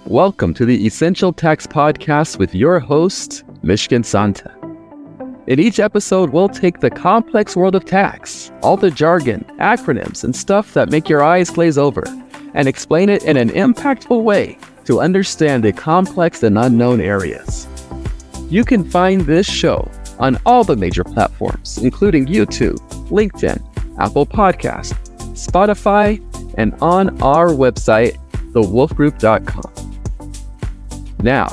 Welcome to the Essential Tax Podcast with your host, Mishkin Santa. In each episode, we'll take the complex world of tax, all the jargon, acronyms, and stuff that make your eyes glaze over, and explain it in an impactful way to understand the complex and unknown areas. You can find this show on all the major platforms, including YouTube, LinkedIn, Apple Podcasts, Spotify, and on our website, thewolfgroup.com. Now,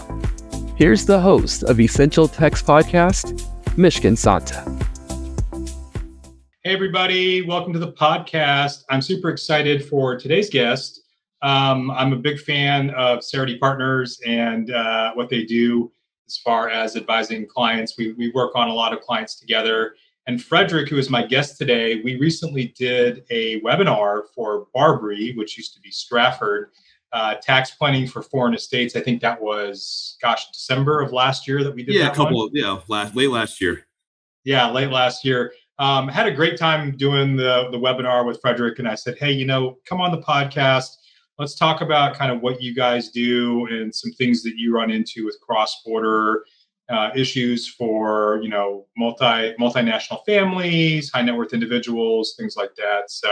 here's the host of Essential Tax Podcast, Mishkin Santa. Hey, everybody. Welcome to the podcast. I'm super excited for today's guest. I'm a big fan of Cerity Partners and what they do as far as advising clients. We work on a lot of clients together. And Frederic, who is my guest today, we recently did a webinar for Barbary, which used to be Stratford, tax planning for foreign estates. I think that was, December of last year that we did that one. Late last year. Yeah, late last year. Had a great time doing the webinar with Frederic, and I said, hey, come on the podcast. Let's talk about kind of what you guys do and some things that you run into with cross-border issues for, multinational families, high net worth individuals, things like that. So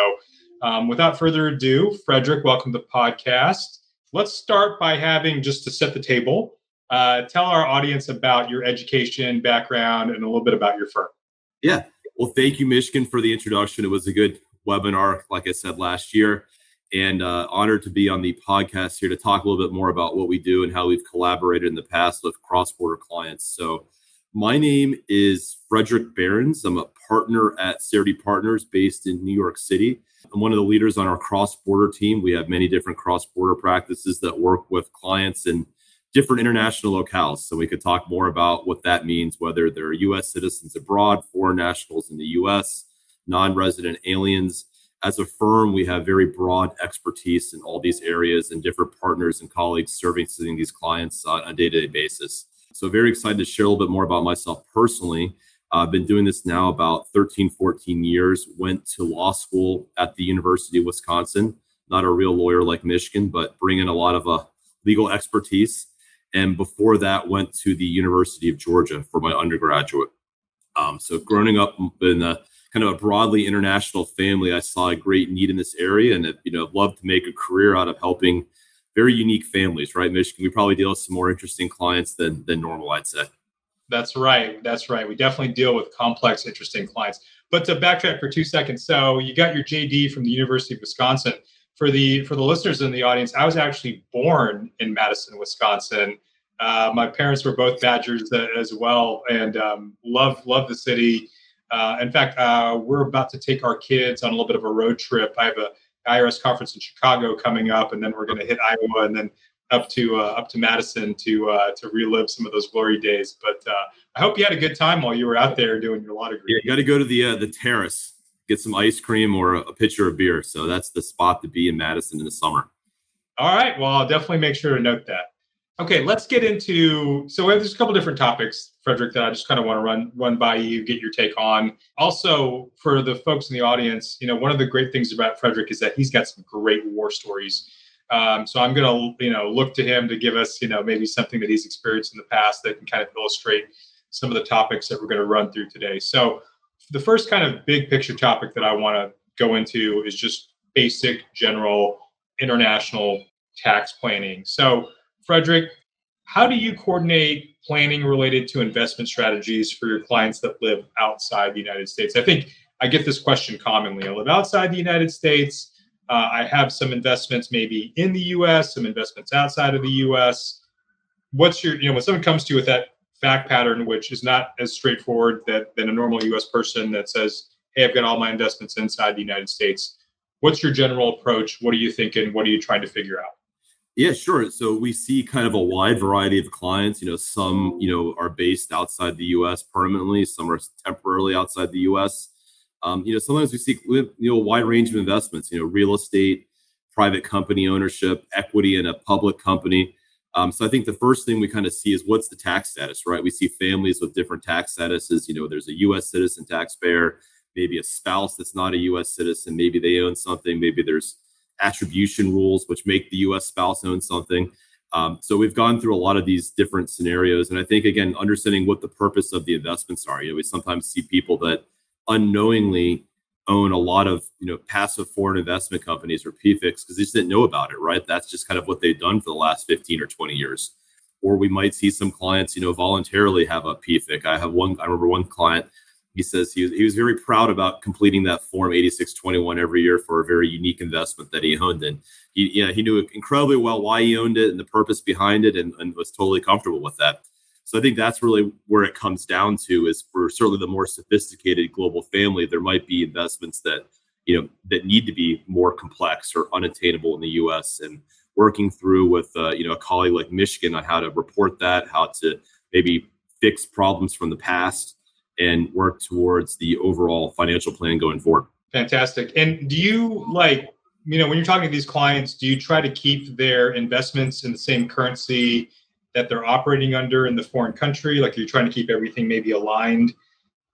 without further ado, Frederic, welcome to the podcast. Let's start by having, just to set the table, tell our audience about your education, background, and a little bit about your firm. Yeah. Well, thank you, Mishkin, for the introduction. It was a good webinar, like I said, last year, and honored to be on the podcast here to talk a little bit more about what we do and how we've collaborated in the past with cross-border clients. So my name is Frederic Behrens. I'm a partner at Cerity Partners based in New York City. I'm one of the leaders on our cross-border team. We have many different cross-border practices that work with clients in different international locales. So we could talk more about what that means, whether they're U.S. citizens abroad, foreign nationals in the U.S., non-resident aliens. As a firm, we have very broad expertise in all these areas and different partners and colleagues servicing these clients on a day-to-day basis. So very excited to share a little bit more about myself personally. I've been doing this now about 13, 14 years, went to law school at the University of Wisconsin, not a real lawyer like Mishkin, but bring in a lot of legal expertise. And before that, went to the University of Georgia for my undergraduate. So growing up in a kind of a broadly international family, I saw a great need in this area and loved to make a career out of helping very unique families, right, Mishkin? We probably deal with some more interesting clients than normal, I'd say. That's right. We definitely deal with complex, interesting clients. But to backtrack for 2 seconds, so you got your JD from the University of Wisconsin. For the listeners in the audience, I was actually born in Madison, Wisconsin. My parents were both Badgers as well, and love the city. In fact, we're about to take our kids on a little bit of a road trip. I have a IRS conference in Chicago coming up, and then we're going to hit Iowa and then up to Madison to relive some of those glory days. But I hope you had a good time while you were out there doing your law degree. Yeah, you got to go to the terrace, get some ice cream or a pitcher of beer. So that's the spot to be in Madison in the summer. All right. Well, I'll definitely make sure to note that. Okay, let's get into, so there's a couple different topics, Frederic, that I just kind of want to run by you, get your take on. Also, for the folks in the audience, one of the great things about Frederic is that he's got some great war stories. So I'm going to, look to him to give us, maybe something that he's experienced in the past that can kind of illustrate some of the topics that we're going to run through today. So the first kind of big picture topic that I want to go into is just basic, general, international tax planning. So Frederic, how do you coordinate planning related to investment strategies for your clients that live outside the United States? I think I get this question commonly. I live outside the United States. I have some investments maybe in the U.S., some investments outside of the U.S. What's your, when someone comes to you with that fact pattern, which is not as straightforward than a normal U.S. person that says, hey, I've got all my investments inside the United States. What's your general approach? What are you thinking? What are you trying to figure out? Yeah, sure. So we see kind of a wide variety of clients. Some, are based outside the U.S. permanently. Some are temporarily outside the U.S. Sometimes we see, a wide range of investments, real estate, private company ownership, equity in a public company. So I think the first thing we kind of see is what's the tax status, right? We see families with different tax statuses. There's a U.S. citizen taxpayer, maybe a spouse that's not a U.S. citizen. Maybe they own something. Maybe there's attribution rules which make the U.S. spouse own something. So we've gone through a lot of these different scenarios. And I think, again, understanding what the purpose of the investments are. We sometimes see people that unknowingly own a lot of, passive foreign investment companies or PFICs because they just didn't know about it, right? That's just kind of what they've done for the last 15 or 20 years. Or we might see some clients, voluntarily have a PFIC. I remember one client, he says he was very proud about completing that Form 8621 every year for a very unique investment that he owned. And he knew incredibly well why he owned it and the purpose behind it and was totally comfortable with that. So I think that's really where it comes down to is for certainly the more sophisticated global family, there might be investments that, that need to be more complex or unattainable in the U.S. and working through with, a colleague like Mishkin on how to report that, how to maybe fix problems from the past and work towards the overall financial plan going forward. Fantastic. And do you when you're talking to these clients, do you try to keep their investments in the same currency that they're operating under in the foreign country? Like, are you trying to keep everything maybe aligned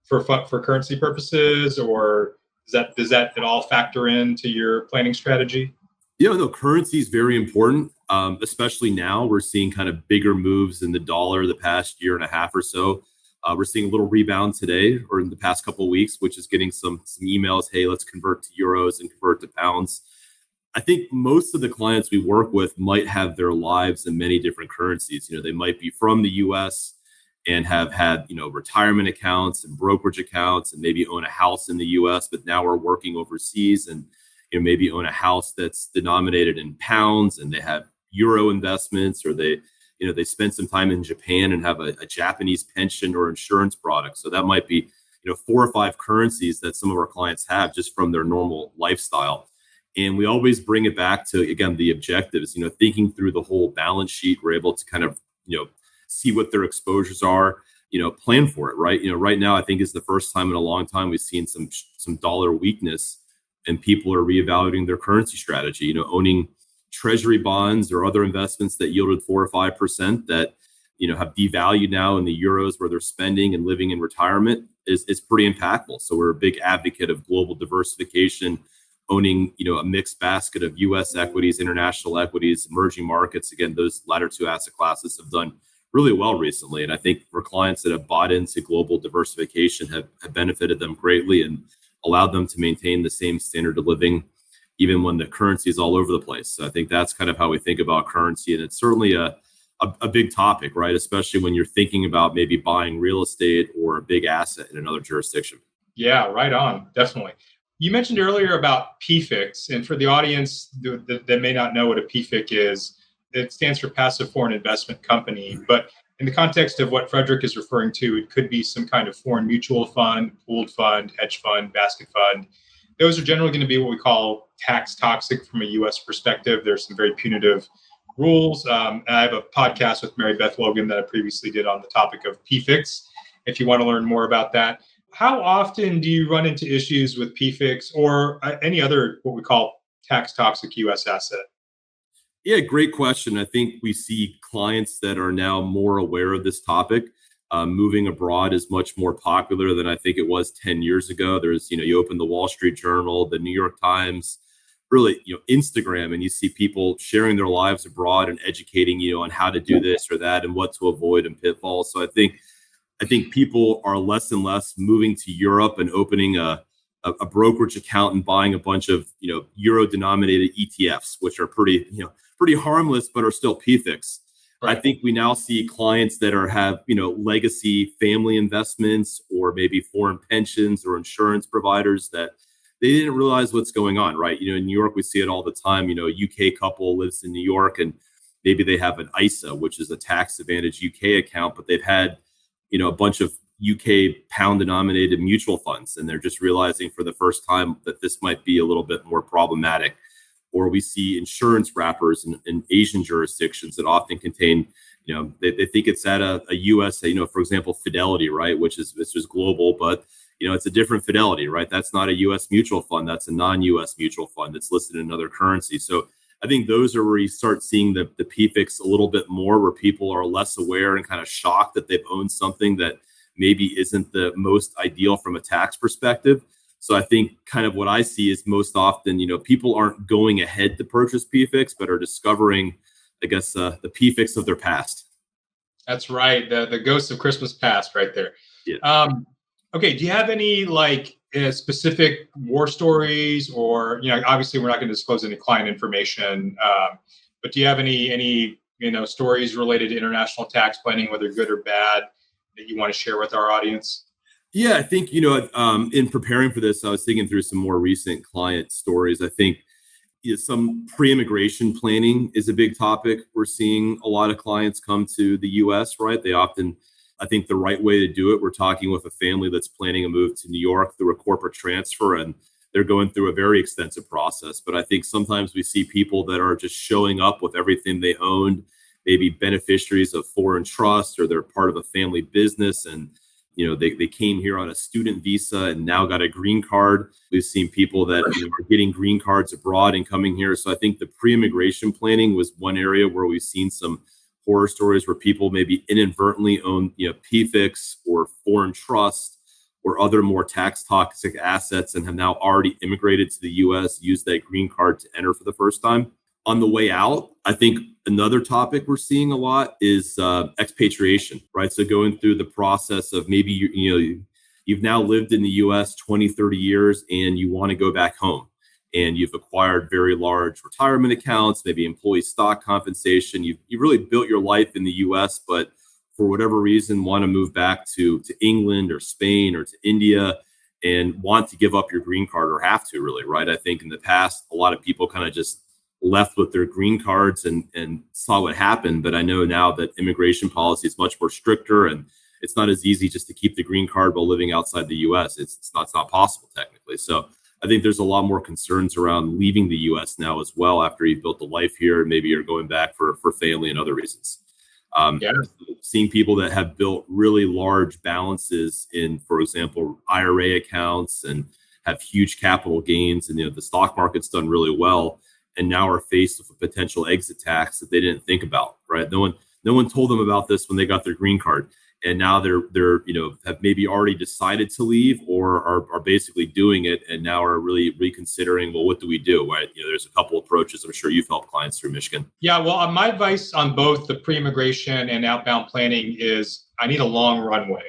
for currency purposes, or does that at all factor into your planning strategy? Currency is very important, especially now. We're seeing kind of bigger moves in the dollar the past year and a half or so. We're seeing a little rebound today or in the past couple of weeks, which is getting some emails. Hey, let's convert to euros and convert to pounds. I think most of the clients we work with might have their lives in many different currencies. They might be from the US and have had, retirement accounts and brokerage accounts and maybe own a house in the US, but now are working overseas and maybe own a house that's denominated in pounds and they have euro investments, or they spend some time in Japan and have a Japanese pension or insurance product. So that might be, 4 or 5 currencies that some of our clients have just from their normal lifestyle. And we always bring it back to, again, the objectives, thinking through the whole balance sheet. We're able to kind of, see what their exposures are, plan for it, right? Right now, I think is the first time in a long time we've seen some dollar weakness and people are reevaluating their currency strategy, owning treasury bonds or other investments that yielded 4 or 5% that, have devalued now in the euros where they're spending and living in retirement is pretty impactful. So we're a big advocate of global diversification, owning, a mixed basket of U.S. equities, international equities, emerging markets. Again, those latter 2 asset classes have done really well recently. And I think for clients that have bought into global diversification have benefited them greatly and allowed them to maintain the same standard of living, even when the currency is all over the place. So I think that's kind of how we think about currency. And it's certainly a big topic, right? Especially when you're thinking about maybe buying real estate or a big asset in another jurisdiction. Yeah, right on. Definitely. You mentioned earlier about PFICs, and for the audience that may not know what a PFIC is, it stands for Passive Foreign Investment Company. But in the context of what Frederic is referring to, it could be some kind of foreign mutual fund, pooled fund, hedge fund, basket fund. Those are generally going to be what we call tax toxic from a U.S. perspective. There's some very punitive rules. And I have a podcast with Mary Beth Logan that I previously did on the topic of PFICs, if you want to learn more about that. How often do you run into issues with PFICs or any other what we call tax toxic U.S. asset? Yeah, great question. I think we see clients that are now more aware of this topic. Moving abroad is much more popular than I think it was 10 years ago. There's, you open the Wall Street Journal, the New York Times, really, Instagram, and you see people sharing their lives abroad and educating you on how to do this or that and what to avoid and pitfalls. So I think people are less and less moving to Europe and opening a brokerage account and buying a bunch of, euro denominated ETFs, which are pretty harmless, but are still PFICs. Right. I think we now see clients that have, legacy family investments or maybe foreign pensions or insurance providers that they didn't realize what's going on, right? In New York, we see it all the time. A UK couple lives in New York and maybe they have an ISA, which is a tax advantage UK account, but they've had, a bunch of UK pound denominated mutual funds. And they're just realizing for the first time that this might be a little bit more problematic. Or we see insurance wrappers in Asian jurisdictions that often contain, they think it's at a U.S., for example, Fidelity, right, which is global, but, it's a different Fidelity, right? That's not a U.S. mutual fund. That's a non-U.S. mutual fund that's listed in another currency. So I think those are where you start seeing the PFICs a little bit more, where people are less aware and kind of shocked that they've owned something that maybe isn't the most ideal from a tax perspective. So I think kind of what I see is most often, people aren't going ahead to purchase PFICs, but are discovering I guess, the PFICs of their past. That's right. The ghosts of Christmas past right there. Yeah. Okay. Do you have any specific war stories, or, obviously we're not going to disclose any client information, but do you have any stories related to international tax planning, whether good or bad, that you want to share with our audience? Yeah, I think, in preparing for this, I was thinking through some more recent client stories. I think some pre-immigration planning is a big topic. We're seeing a lot of clients come to the US, right? They often, I think the right way to do it, we're talking with a family that's planning a move to New York through a corporate transfer, and they're going through a very extensive process. But I think sometimes we see people that are just showing up with everything they owned, maybe beneficiaries of foreign trust, or they're part of a family business, and they came here on a student visa and now got a green card. We've seen people that are getting green cards abroad and coming here. So I think the pre-immigration planning was one area where we've seen some horror stories where people maybe inadvertently own PFICs or foreign trust or other more tax toxic assets and have now already immigrated to the US, used that green card to enter for the first time. On the way out, I think another topic we're seeing a lot is expatriation, right? So going through the process of maybe you've now lived in the US 20, 30 years and you want to go back home, and you've acquired very large retirement accounts, maybe employee stock compensation. You've really built your life in the US, but for whatever reason want to move back to England or Spain or to India and want to give up your green card, or have to, really, right? I think in the past, a lot of people kind of just left with their green cards and saw what happened. But I know now that immigration policy is much more stricter, and it's not as easy just to keep the green card while living outside the US. It's not possible technically. So I think there's a lot more concerns around leaving the US now as well, after you've built a life here, and maybe you're going back for family and other reasons. Seeing people that have built really large balances in, for example, IRA accounts, and have huge capital gains, and the stock market's done really well, and now are faced with a potential exit tax that they didn't think about, right? No one told them about this when they got their green card, and now they're have maybe already decided to leave, or are basically doing it, and now are really reconsidering, well, what do we do, right? There's a couple approaches I'm sure you've helped clients through, Mishkin. Yeah, well, my advice on both the pre-immigration and outbound planning is I need a long runway.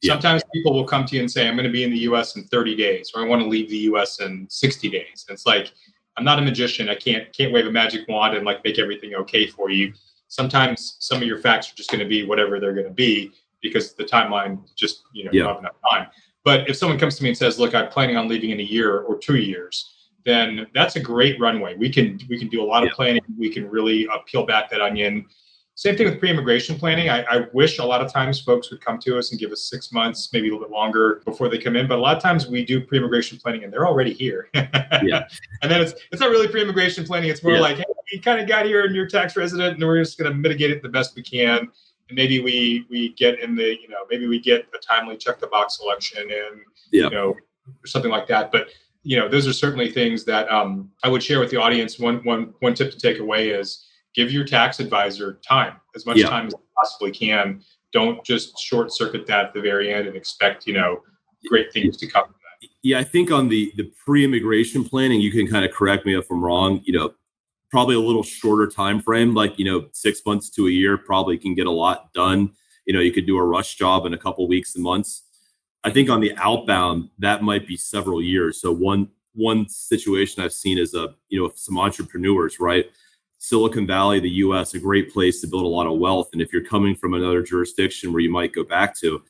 Yeah. Sometimes people will come to you and say, I'm going to be in the US in 30 days, or I want to leave the US in 60 days. And it's like, I'm not a magician. I can't wave a magic wand and make everything okay for you. Sometimes some of your facts are just going to be whatever they're going to be, because the timeline just, you don't have enough time. But if someone comes to me and says, look, I'm planning on leaving in a year or 2 years, then that's a great runway. We can do a lot of planning. We can really peel back that onion. Same thing with pre-immigration planning. I wish a lot of times folks would come to us and give us 6 months, maybe a little bit longer before they come in. But a lot of times we do pre-immigration planning and they're already here. And then it's not really pre-immigration planning. It's more like, hey, you kind of got here and you're a tax resident, and we're just going to mitigate it the best we can. And maybe we get in the, maybe we get a timely check the box selection and, or something like that. But, those are certainly things that I would share with the audience. One tip to take away is, give your tax advisor time, as much time as you possibly can. Don't just short circuit that at the very end and expect, great things to come from that. Yeah, I think on the pre-immigration planning, you can kind of correct me if I'm wrong, probably a little shorter time frame, 6 months to a year, probably can get a lot done. You could do a rush job in a couple weeks and months. I think on the outbound, that might be several years. So one situation I've seen is some entrepreneurs, right? Silicon Valley, the US, a great place to build a lot of wealth. And if you're coming from another jurisdiction where you might go back to,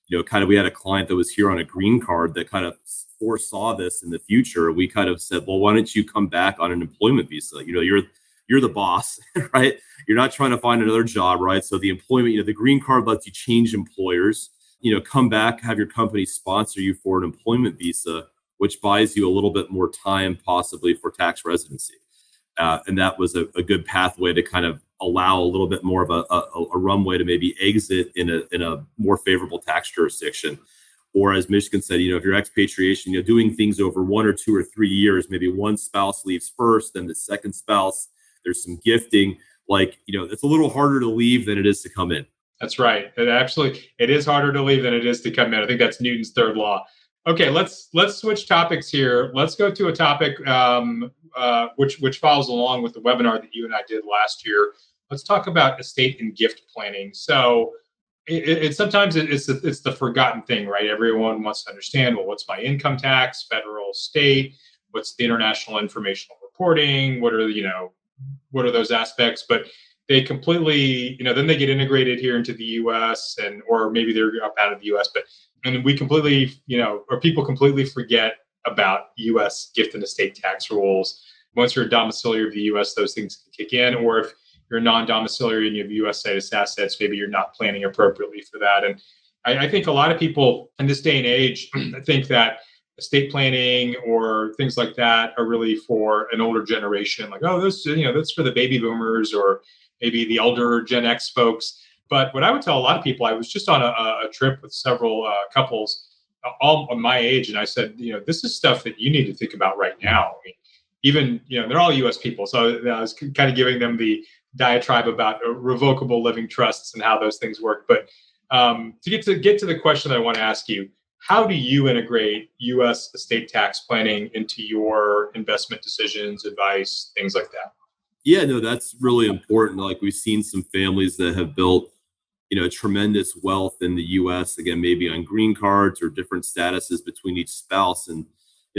we had a client that was here on a green card that kind of foresaw this in the future. We kind of said, well, why don't you come back on an employment visa? You're the boss, right? You're not trying to find another job, right? So the employment, the green card lets you change employers, come back, have your company sponsor you for an employment visa, which buys you a little bit more time possibly for tax residency. And that was a good pathway to kind of allow a little bit more of a runway to maybe exit in a more favorable tax jurisdiction. Or as Mishkin said, if you're expatriation, doing things over 1 or 2 or 3 years, maybe one spouse leaves first, then the second spouse, there's some gifting. It's a little harder to leave than it is to come in. That's right. It is harder to leave than it is to come in. I think that's Newton's third law. Okay, let's switch topics here. Let's go to a topic which follows along with the webinar that you and I did last year let's talk about estate and gift planning. So sometimes it's the forgotten thing, right? Everyone wants to understand, well, what's my income tax, federal, state, what's the international informational reporting, what are those aspects? But they completely, then they get integrated here into the US, or maybe they're up out of the US, and we completely, or people completely forget about US gift and estate tax rules. Once you're a domiciliary of the US, those things can kick in. Or if you're a non-domiciliary and you have US status assets, maybe you're not planning appropriately for that. And I think a lot of people in this day and age think that estate planning or things like that are really for an older generation. Like, oh, that's for the baby boomers or maybe the elder Gen X folks. But what I would tell a lot of people, I was just on a trip with several couples, all my age, and I said, this is stuff that you need to think about right now. I mean, even, they're all U.S. people, so I was kind of giving them the diatribe about revocable living trusts and how those things work. But to get to the question that I want to ask you, how do you integrate U.S. estate tax planning into your investment decisions, advice, things like that? Yeah, no, that's really important. Like, we've seen some families that have built, tremendous wealth in the U.S., again, maybe on green cards or different statuses between each spouse. And,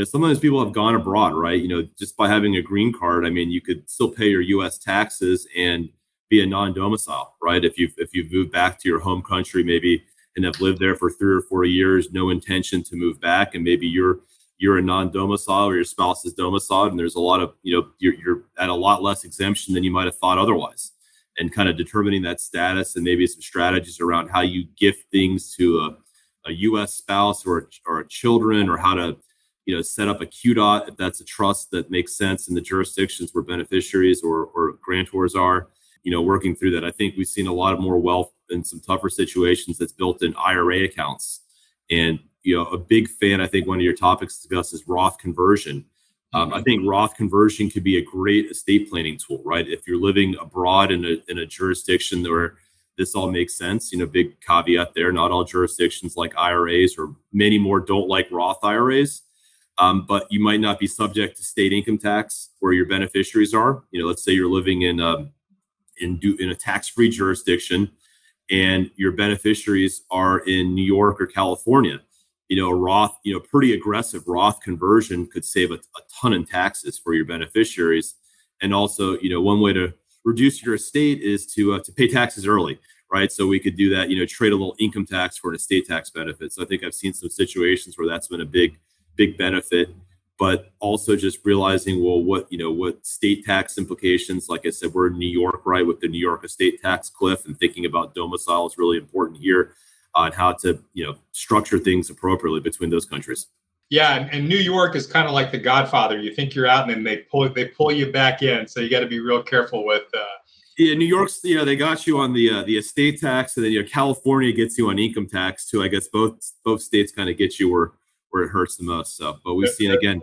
sometimes people have gone abroad, right? Just by having a green card, I mean, you could still pay your U.S. taxes and be a non-domicile, right? If you've moved back to your home country, maybe, and have lived there for 3 or 4 years, no intention to move back, and maybe you're a non-domicile or your spouse is domiciled, and there's a lot of, you're at a lot less exemption than you might have thought otherwise. And kind of determining that status and maybe some strategies around how you gift things to a U.S. spouse or children, or how to, set up a QDOT if that's a trust that makes sense in the jurisdictions where beneficiaries or grantors are, working through that. I think we've seen a lot of more wealth in some tougher situations that's built in IRA accounts. And, a big fan, I think one of your topics discussed is Roth conversion. I think Roth conversion could be a great estate planning tool, right? If you're living abroad in a jurisdiction where this all makes sense, big caveat there, not all jurisdictions like IRAs, or many more don't like Roth IRAs. But you might not be subject to state income tax where your beneficiaries are. Let's say you're living in a tax-free jurisdiction and your beneficiaries are in New York or California. A Roth, pretty aggressive Roth conversion could save a ton in taxes for your beneficiaries. And also, one way to reduce your estate is to pay taxes early, right? So we could do that, trade a little income tax for an estate tax benefit. So I think I've seen some situations where that's been a big benefit, but also just realizing, well, what state tax implications, like I said, we're in New York, right, with the New York estate tax cliff, and thinking about domicile is really important here. On how to, structure things appropriately between those countries. Yeah, and New York is kind of like the Godfather. You think you're out, and then they pull you back in. So you got to be real careful with. Yeah, New York's, they got you on the estate tax, and then California gets you on income tax too. I guess both states kind of get you where it hurts the most. So, but we've seen again,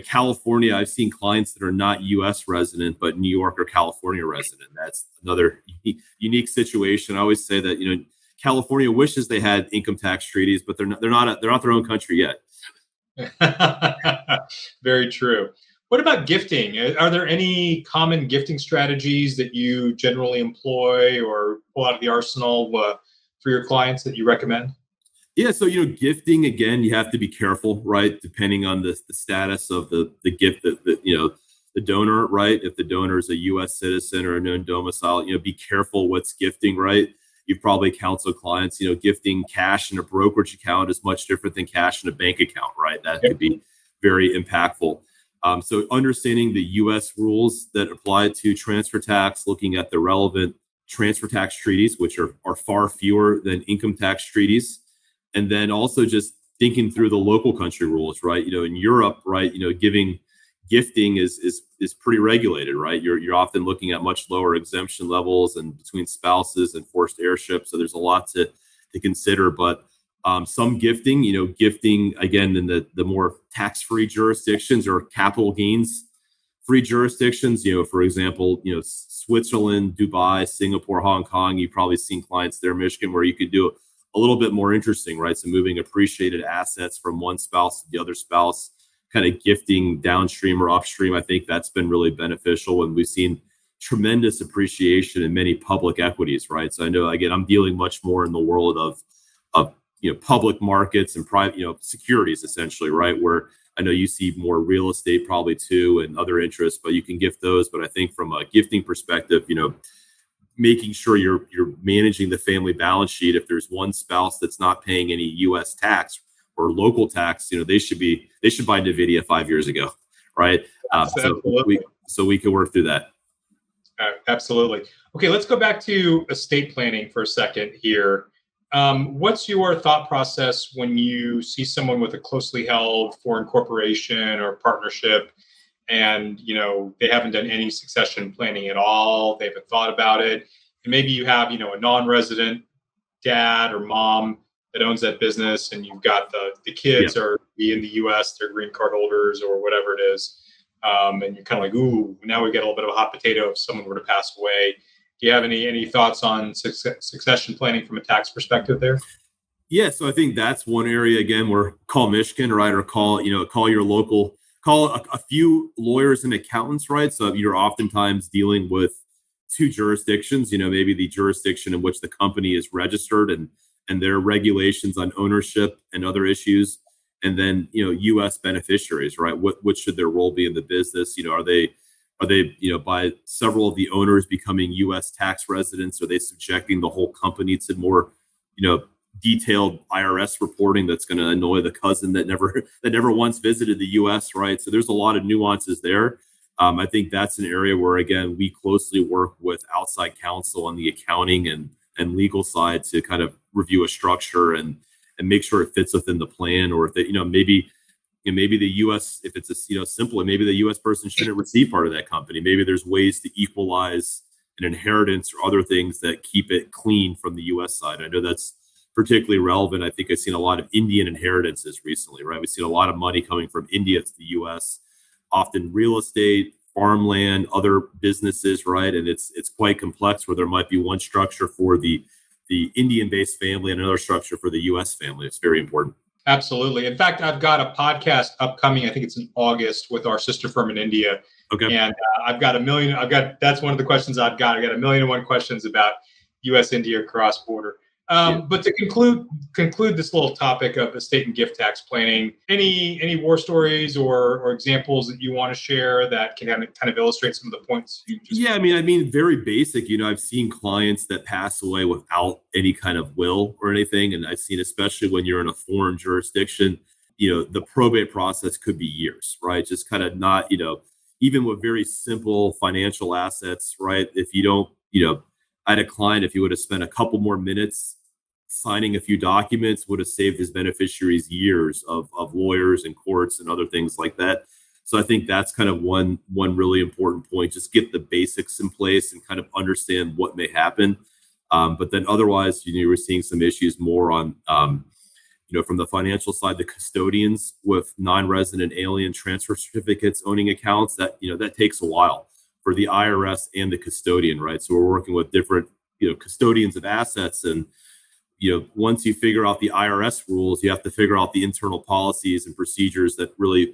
California. I've seen clients that are not U.S. resident, but New York or California resident. That's another unique situation. I always say that California wishes they had income tax treaties, but they're not their own country yet. Very true. What about gifting? Are there any common gifting strategies that you generally employ or pull out of the arsenal for your clients that you recommend? Yeah, so gifting, again, you have to be careful, right? Depending on the status of the gift that the donor, right? If the donor is a U.S. citizen or a known domicile, be careful what's gifting, right? You've probably counseled clients, gifting cash in a brokerage account is much different than cash in a bank account, right? That could be very impactful. So understanding the U.S. rules that apply to transfer tax, looking at the relevant transfer tax treaties, which are far fewer than income tax treaties. And then also just thinking through the local country rules, right? In Europe, right, gifting is pretty regulated, right? You're often looking at much lower exemption levels and between spouses and forced heirship. So there's a lot to consider, but some gifting, gifting again in the more tax-free jurisdictions or capital gains free jurisdictions, for example, Switzerland, Dubai, Singapore, Hong Kong, you've probably seen clients there, Michigan, where you could do a little bit more interesting, right? So moving appreciated assets from one spouse to the other spouse, kind of gifting downstream or upstream. I think that's been really beneficial, and we've seen tremendous appreciation in many public equities, right? So I know, again, I'm dealing much more in the world of public markets and private, securities essentially, right? Where I know you see more real estate probably too and other interests, but you can gift those. But I think from a gifting perspective, making sure you're managing the family balance sheet. If there's one spouse that's not paying any U.S. tax or local tax, they should buy NVIDIA 5 years ago, right? So we can work through that. Absolutely. Okay, let's go back to estate planning for a second here. What's your thought process when you see someone with a closely held foreign corporation or partnership and, they haven't done any succession planning at all, they haven't thought about it, and maybe you have, a non-resident dad or mom that owns that business, and you've got the kids are in the U.S., they're green card holders or whatever it is, and you're kind of like, ooh, now we get a little bit of a hot potato if someone were to pass away. Do you have any thoughts on succession planning from a tax perspective there? Yeah, so I think that's one area, again, where call Mishkin, right? Or call your local, call a few lawyers and accountants, right? So you're oftentimes dealing with two jurisdictions, maybe the jurisdiction in which the company is registered and their regulations on ownership and other issues. And then, U.S. beneficiaries, right? What should their role be in the business? Are they, by several of the owners becoming U.S. tax residents, are they subjecting the whole company to more, detailed IRS reporting that's going to annoy the cousin that never once visited the U.S., right? So there's a lot of nuances there. I think that's an area where, again, we closely work with outside counsel on the accounting and legal side to kind of review a structure and make sure it fits within the plan, or if maybe the U.S., if it's simple, maybe the U.S. person shouldn't receive part of that company. Maybe there's ways to equalize an inheritance or other things that keep it clean from the U.S. side. I know that's particularly relevant. I think I've seen a lot of Indian inheritances recently, right? We've seen a lot of money coming from India to the U.S., often real estate, farmland, other businesses, right? And it's quite complex, where there might be one structure for the Indian-based family and another structure for the U.S. family. It's very important. Absolutely. In fact, I've got a podcast upcoming. I think it's in August with our sister firm in India. Okay. And that's one of the questions I've got. I got 1,000,001 questions about U.S.-India cross-border. But to conclude this little topic of estate and gift tax planning, any war stories or examples that you want to share that can kind of illustrate some of the points you just I mean, very basic. I've seen clients that pass away without any kind of will or anything, and I've seen, especially when you're in a foreign jurisdiction, the probate process could be years, right? Just kind of not, even with very simple financial assets, right? If you don't, I had a client, if he would have spent a couple more minutes signing a few documents, would have saved his beneficiaries years of lawyers and courts and other things like that. So I think that's kind of one really important point. Just get the basics in place and kind of understand what may happen. But then otherwise, we're seeing some issues more on, from the financial side, the custodians with non-resident alien transfer certificates owning accounts, that takes a while for the IRS and the custodian, right? So we're working with different, custodians of assets. And, once you figure out the IRS rules, you have to figure out the internal policies and procedures that really,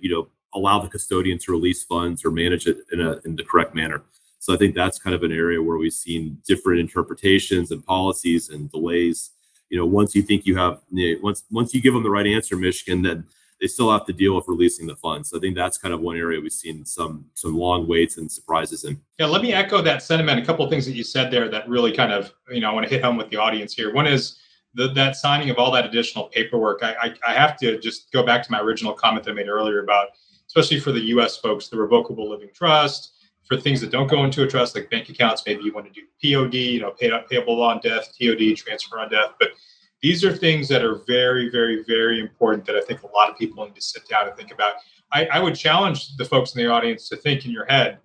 allow the custodian to release funds or manage it in the correct manner. So I think that's kind of an area where we've seen different interpretations and policies and delays. Once you think you have, once you give them the right answer, Mishkin, then they still have to deal with releasing the funds. So I think that's kind of one area we've seen some long waits and surprises in. Yeah, let me echo that sentiment. A couple of things that you said there that really kind of, I want to hit home with the audience here. One is that signing of all that additional paperwork. I have to just go back to my original comment that I made earlier about, especially for the U.S. folks, the revocable living trust, for things that don't go into a trust, like bank accounts. Maybe you want to do POD, payable on death, TOD, transfer on death. But these are things that are very, very, very important that I think a lot of people need to sit down and think about. I would challenge the folks in the audience to think in your head,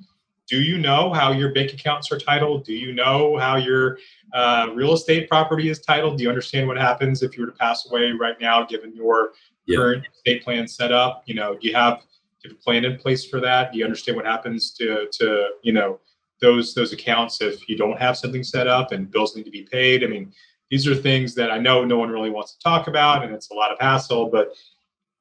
do you know how your bank accounts are titled? Do you know how your real estate property is titled? Do you understand what happens if you were to pass away right now, given your current estate plan set up? Do you have a plan in place for that? Do you understand what happens to those accounts if you don't have something set up and bills need to be paid? I mean, these are things that I know no one really wants to talk about, and it's a lot of hassle. But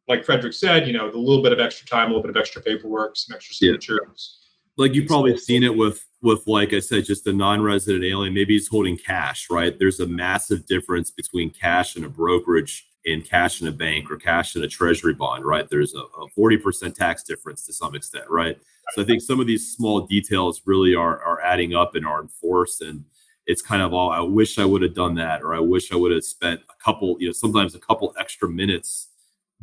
like Frederic said, the little bit of extra time, a little bit of extra paperwork, some extra signatures, Like you've probably seen it with like I said, just a non-resident alien. Maybe he's holding cash, right? There's a massive difference between cash in a brokerage and cash in a bank or cash in a treasury bond, right? There's a 40% tax difference to some extent, right? So I think some of these small details really are adding up and are enforced. And it's kind of all, I wish I would have done that, or I wish I would have spent a couple, sometimes a couple extra minutes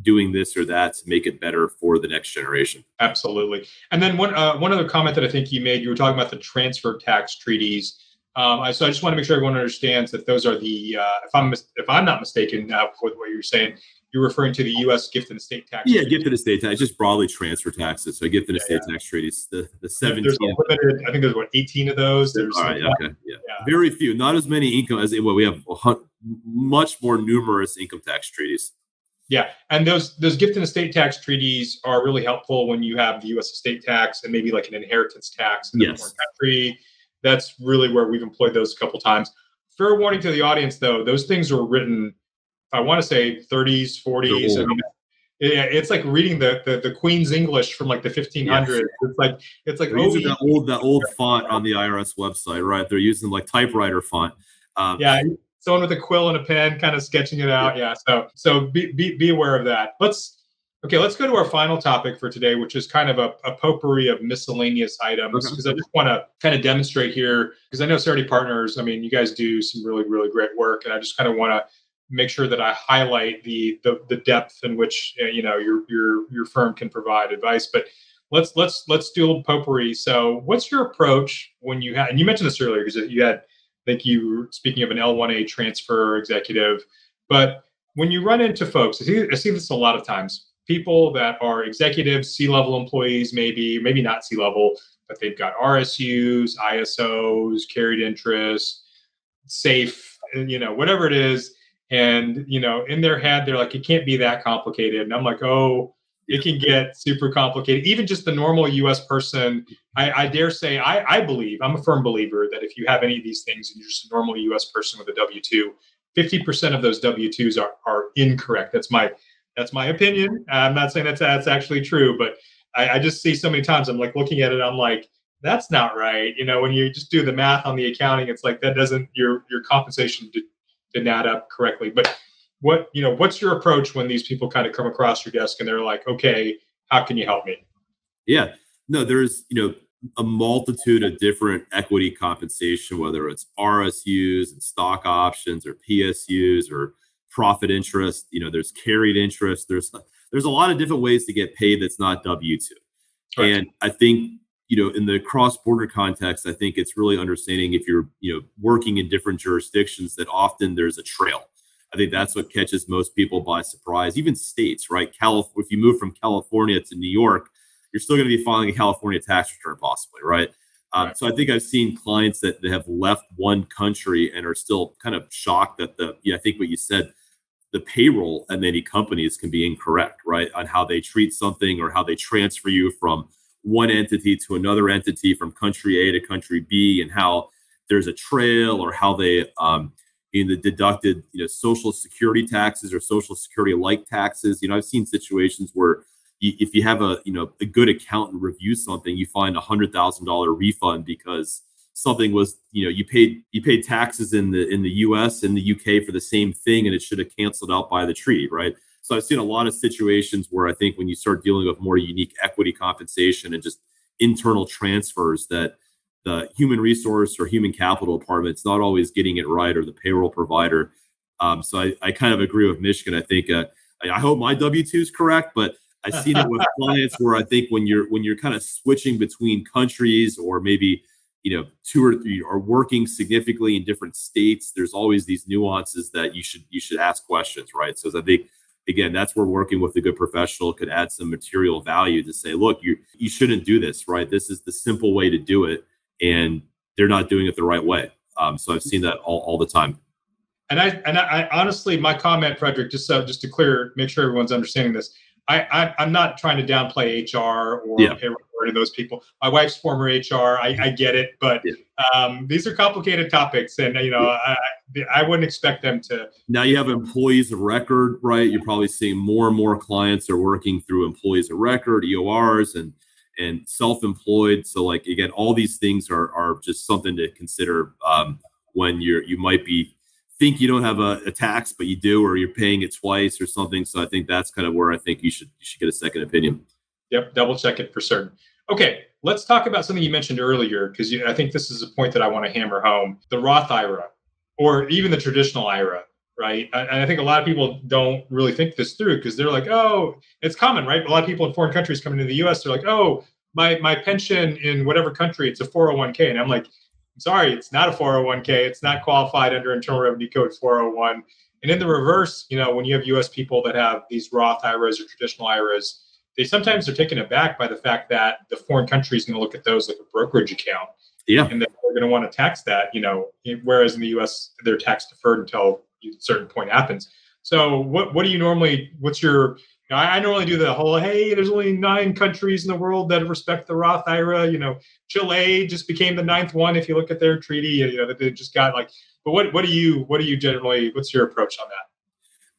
doing this or that to make it better for the next generation. Absolutely. And then one other comment that I think you made, you were talking about the transfer tax treaties. So I just want to make sure everyone understands that those are the, if I'm not mistaken, with what you're saying, you're referring to the U.S. gift and estate tax. Yeah, gift and estate tax, just broadly transfer taxes. So gift and estate tax treaties, the 17. There's limited, I think there's 18 of those. There's all right, okay, yeah. Very few, not as many income as we have much more numerous income tax treaties. Yeah, and those gift and estate tax treaties are really helpful when you have the U.S. estate tax and maybe like an inheritance tax in a foreign country. That's really where we've employed those a couple times. Fair warning to the audience, though, those things were written, I want to say 30s, 40s. I mean, it's like reading the Queen's English from like the 1500s. Yes. It's like they're using that old font on the IRS website, right? They're using like typewriter font. Someone with a quill and a pen kind of sketching it out. Yeah. So be aware of that. Let's go to our final topic for today, which is kind of a potpourri of miscellaneous items. Because I just want to kind of demonstrate here, because I know Cerity Partners, I mean, you guys do some really, really great work. And I just kind of want to make sure that I highlight the depth in which, your firm can provide advice. But let's do a little potpourri. So what's your approach when you had, and you mentioned this earlier, because you had, I think you were speaking of an L1A transfer executive, but when you run into folks, I see this a lot of times, people that are executives, C-level employees, maybe not C-level, but they've got RSUs, ISOs, carried interest, SAFE, whatever it is. And, in their head, they're like, it can't be that complicated. And I'm like, oh, it can get super complicated. Even just the normal U.S. person, I dare say, I'm a firm believer that if you have any of these things and you're just a normal U.S. person with a W-2, 50% of those W-2s are incorrect. That's my opinion. I'm not saying that's actually true, but I just see so many times, I'm like looking at it, I'm like, that's not right. When you just do the math on the accounting, it's like that doesn't, your compensation didn't add up correctly. But what's your approach when these people kind of come across your desk and they're like, okay, how can you help me? Yeah, no, there's, a multitude of different equity compensation, whether it's RSUs and stock options or PSUs or profit interest, there's carried interest. There's a lot of different ways to get paid that's not W-2. Right. And I think, in the cross-border context, I think it's really understanding if you're, working in different jurisdictions that often there's a trail. I think that's what catches most people by surprise, even states, right? If you move from California to New York, you're still going to be filing a California tax return possibly, right? Right. So I think I've seen clients that have left one country and are still kind of shocked that I think what you said, the payroll at many companies can be incorrect, right? On how they treat something or how they transfer you from one entity to another entity, from country A to country B, and how there's a trail, or how they deducted social security taxes or social security like taxes. I've seen situations where if you have a good accountant review something, you find $100,000 refund because something was, you paid taxes in the US and the UK for the same thing, and it should have canceled out by the treaty, right? So I've seen a lot of situations where I think when you start dealing with more unique equity compensation and just internal transfers, that the human resource or human capital department's not always getting it right, or the payroll provider. So I kind of agree with Mishkin. I think I hope my W-2 is correct, but I've seen it with clients where I think when you're kind of switching between countries, or maybe two or three are working significantly in different states, there's always these nuances that you should ask questions, right? So I think, again, that's where working with a good professional could add some material value to say, look, you shouldn't do this, right? This is the simple way to do it, and they're not doing it the right way. So I've seen that all the time. And I honestly, my comment, Frederic, just to make sure everyone's understanding this, I'm not trying to downplay HR or payroll or those people. My wife's former HR. I get it, but these are complicated topics, and I wouldn't expect them to. Now you have employees of record, right? You're probably seeing more and more clients are working through employees of record, EORs, and and self-employed. So like, again, all these things are just something to consider when you might think you don't have a tax, but you do, or you're paying it twice or something. So I think that's kind of where I think you should get a second opinion. Yep, double check it for certain. Okay, let's talk about something you mentioned earlier, because I think this is a point that I want to hammer home. The Roth IRA, or even the traditional IRA, right? And I think a lot of people don't really think this through, because they're like, oh, it's common, right? A lot of people in foreign countries coming to the US, they're like, oh, my pension in whatever country, it's a 401k. And I'm like, I'm sorry, it's not a 401k. It's not qualified under Internal Revenue Code 401. And in the reverse, when you have US people that have these Roth IRAs or traditional IRAs, they sometimes are taken aback by the fact that the foreign country is going to look at those like a brokerage account. Yeah. And that they're going to want to tax that, whereas in the US, they're tax deferred until a certain point happens. So what do you normally, I normally do the whole, hey, there's only 9 countries in the world that respect the Roth IRA. Chile just became the 9th one. If you look at their treaty, that they just got but what do you generally, what's your approach on that?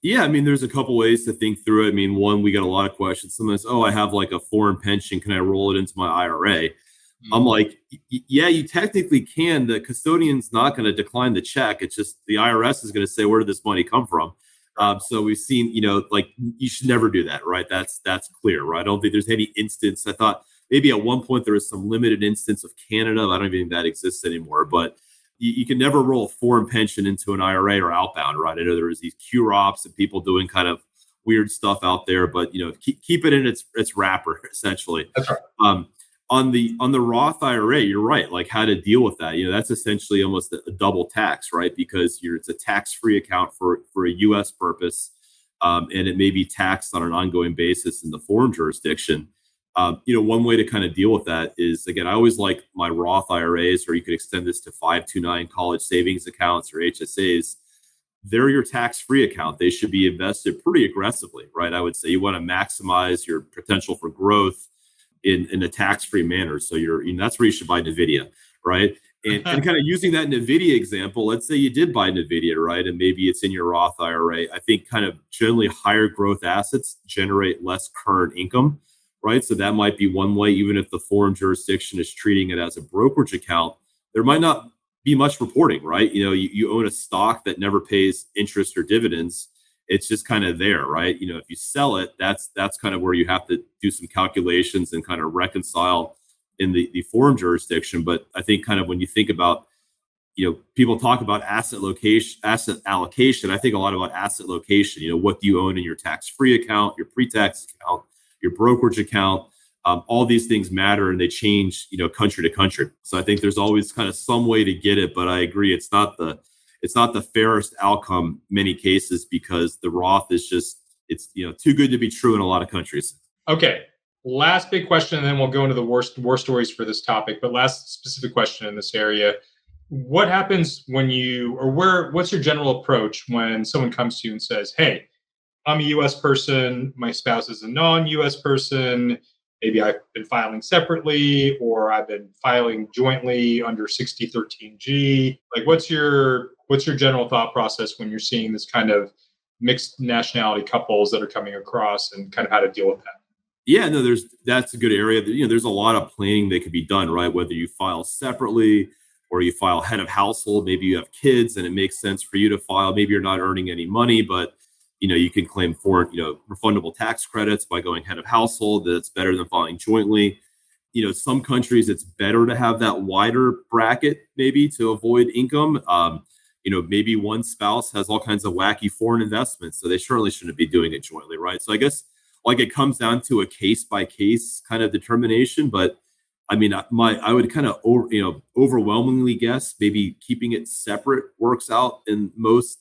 Yeah, I mean, there's a couple ways to think through it. I mean, one, we get a lot of questions. Sometimes, I have like a foreign pension. Can I roll it into my IRA? I'm like, yeah, you technically can. The custodian's not going to decline the check. It's just the IRS is going to say, where did this money come from? So we've seen, you should never do that, right? That's clear, right? I don't think there's any instance. I thought maybe at one point there was some limited instance of Canada. I don't even think that exists anymore, but you can never roll a foreign pension into an IRA or outbound, right? I know there was these QROPs and people doing kind of weird stuff out there, but keep it in its wrapper, essentially. That's right. On the Roth IRA, you're right. Like how to deal with that? That's essentially almost a double tax, right? Because it's a tax-free account for a U.S. purpose, and it may be taxed on an ongoing basis in the foreign jurisdiction. One way to kind of deal with that is, again, I always like my Roth IRAs, or you could extend this to 529 college savings accounts or HSAs. They're your tax-free account. They should be invested pretty aggressively, right? I would say you want to maximize your potential for growth in a tax-free manner. So that's where you should buy NVIDIA, right? And kind of using that NVIDIA example, let's say you did buy NVIDIA, right? And maybe it's in your Roth IRA. I think kind of generally higher growth assets generate less current income, right? So that might be one way. Even if the foreign jurisdiction is treating it as a brokerage account, there might not be much reporting, right? You own a stock that never pays interest or dividends. It's just kind of there, right? If you sell it, that's kind of where you have to do some calculations and kind of reconcile in the foreign jurisdiction. But I think kind of when you think about, people talk about asset allocation. I think a lot about asset location. What do you own in your tax-free account, your pre-tax account, your brokerage account? All these things matter, and they change, country to country. So I think there's always kind of some way to get it, but I agree it's not the fairest outcome many cases, because the Roth is just, it's too good to be true in a lot of countries. Okay, last big question, and then we'll go into the war stories for this topic. But last specific question in this area: what happens when what's your general approach when someone comes to you and says, "Hey, I'm a U.S. person, my spouse is a non-U.S. person. Maybe I've been filing separately, or I've been filing jointly under 6013G." Like, what's your general thought process when you're seeing this kind of mixed nationality couples that are coming across, and kind of how to deal with that? Yeah, no, that's a good area. There's a lot of planning that could be done, right? Whether you file separately or you file head of household, maybe you have kids and it makes sense for you to file. Maybe you're not earning any money, but you can claim foreign, refundable tax credits by going head of household. That's better than filing jointly. Some countries it's better to have that wider bracket, maybe to avoid income. Maybe one spouse has all kinds of wacky foreign investments, so they certainly shouldn't be doing it jointly, right? So I guess it comes down to a case by case kind of determination. But I mean, I would kind of overwhelmingly guess maybe keeping it separate works out in most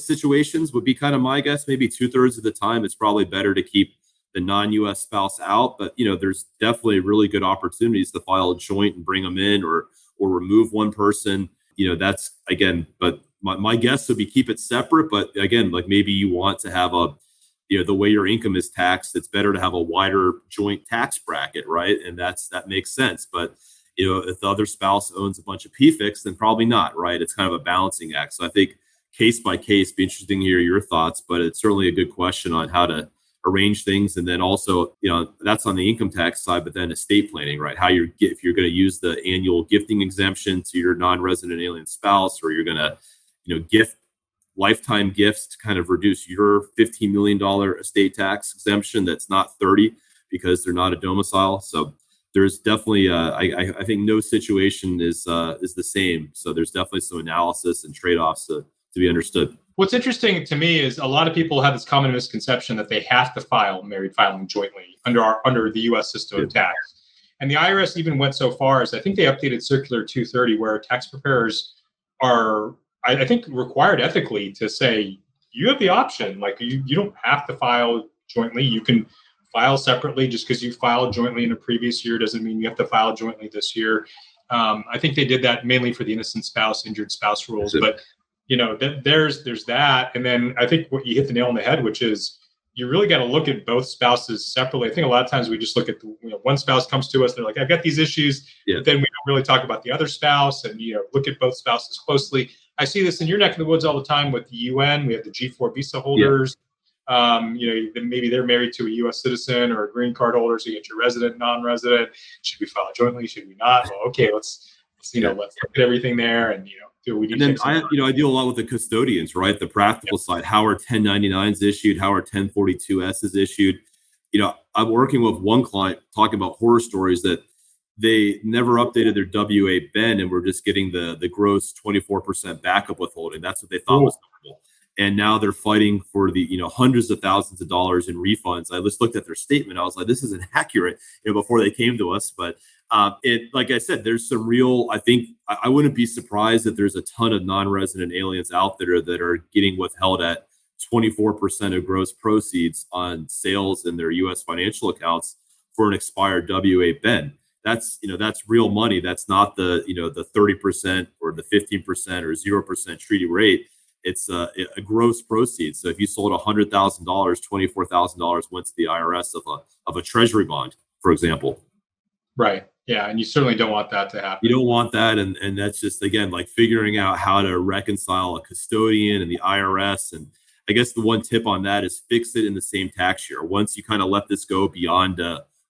situations, would be kind of my guess. Maybe 2/3 of the time, it's probably better to keep the non-U.S. spouse out. But there's definitely really good opportunities to file a joint and bring them in, or remove one person. That's, again, but my guess would be keep it separate. But again, like maybe you want to have the way your income is taxed, it's better to have a wider joint tax bracket, right? And that makes sense. But if the other spouse owns a bunch of PFICs, then probably not, right? It's kind of a balancing act. So I think case by case, be interesting to hear your thoughts, but it's certainly a good question on how to arrange things. And then also, that's on the income tax side, but then estate planning, right? If you're going to use the annual gifting exemption to your non-resident alien spouse, or you're going to, gift lifetime gifts to kind of reduce your $15 million estate tax exemption that's not 30 because they're not a domicile. So there's definitely, I think no situation is the same. So there's definitely some analysis and trade-offs to be understood. What's interesting to me is a lot of people have this common misconception that they have to file married filing jointly under the U.S. system of tax. And the IRS even went so far as I think they updated Circular 230, where tax preparers are, I think, required ethically to say, you have the option. Like you don't have to file jointly. You can file separately. Just because you filed jointly in a previous year doesn't mean you have to file jointly this year. I think they did that mainly for the innocent spouse, injured spouse rules. But there's that. And then I think what you hit the nail on the head, which is you really got to look at both spouses separately. I think a lot of times we just look at one spouse comes to us, they're like, I've got these issues, but then we don't really talk about the other spouse and, look at both spouses closely. I see this in your neck of the woods all the time with the UN. We have the G4 visa holders. Maybe they're married to a U.S. citizen or a green card holder. So you get your resident, non-resident. Should we file jointly? Should we not? Well, okay, let's look at everything there and, do we need and then I deal a lot with the custodians, right? The practical side, how are 1099s issued? How are 1042s issued? I'm working with one client talking about horror stories that they never updated their WA-BEN and we're just getting the gross 24% backup withholding. That's what they thought was normal. And now they're fighting for the, hundreds of thousands of dollars in refunds. I just looked at their statement. I was like, this isn't accurate, before they came to us. But like I said, there's some real, I think I wouldn't be surprised that there's a ton of non-resident aliens out there that are getting withheld at 24% of gross proceeds on sales in their U.S. financial accounts for an expired WA-BEN. That's real money. That's not the 30% or the 15% or 0% treaty rate. It's a gross proceeds. So if you sold $100,000, $24,000 went to the IRS of a treasury bond, for example. Right. Yeah. And you certainly don't want that to happen. You don't want that. And that's just, again, like figuring out how to reconcile a custodian and the IRS. And I guess the one tip on that is fix it in the same tax year. Once you kind of let this go beyond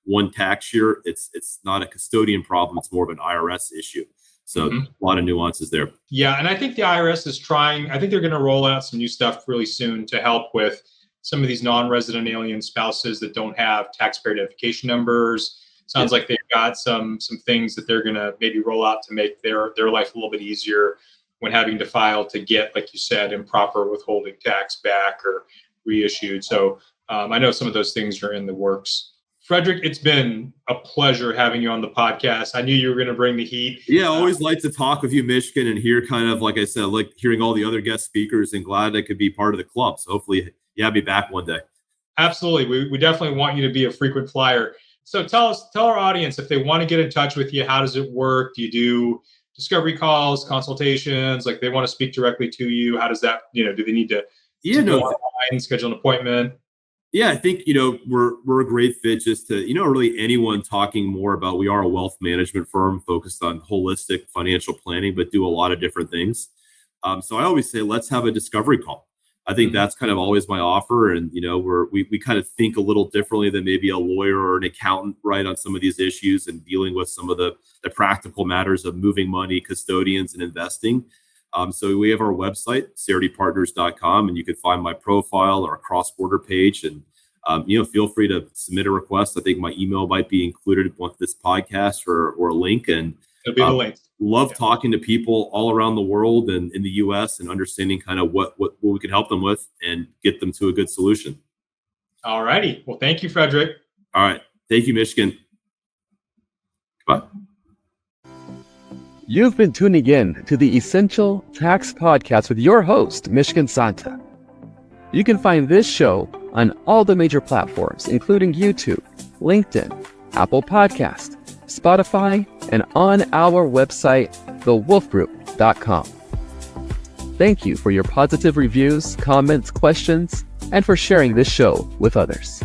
one tax year, it's not a custodian problem. It's more of an IRS issue. So a lot of nuances there. Yeah. And I think the IRS is trying, I think they're going to roll out some new stuff really soon to help with some of these non-resident alien spouses that don't have taxpayer identification numbers. Sounds like they've got some things that they're going to maybe roll out to make their life a little bit easier when having to file to get, like you said, improper withholding tax back or reissued. So I know some of those things are in the works. Frederic, it's been a pleasure having you on the podcast. I knew you were going to bring the heat. Yeah, I always like to talk with you, Mishkin, and hear kind of, like I said, like hearing all the other guest speakers, and glad I could be part of the club. So hopefully you have me back one day. Absolutely. We definitely want you to be a frequent flyer. So tell our audience, if they want to get in touch with you, how does it work? Do you do discovery calls, consultations? Like they want to speak directly to you? How does that, do they need to go online, schedule an appointment? Yeah, I think, we're a great fit just to, really anyone talking more about, we are a wealth management firm focused on holistic financial planning, but do a lot of different things. So I always say, let's have a discovery call. I think that's kind of always my offer. And, we kind of think a little differently than maybe a lawyer or an accountant, right, on some of these issues and dealing with some of the practical matters of moving money, custodians, and investing. So we have our website, CerityPartners.com, and you can find my profile or a cross-border page. And, feel free to submit a request. I think my email might be included with this podcast or a link. And it'll be the link. Love talking to people all around the world and in the U.S. and understanding kind of what we can help them with and get them to a good solution. All righty. Well, thank you, Frederic. All right. Thank you, Mishkin. Bye. You've been tuning in to the Essential Tax Podcast with your host, Mishkin Santa. You can find this show on all the major platforms, including YouTube, LinkedIn, Apple Podcast, Spotify, and on our website, thewolfgroup.com. Thank you for your positive reviews, comments, questions, and for sharing this show with others.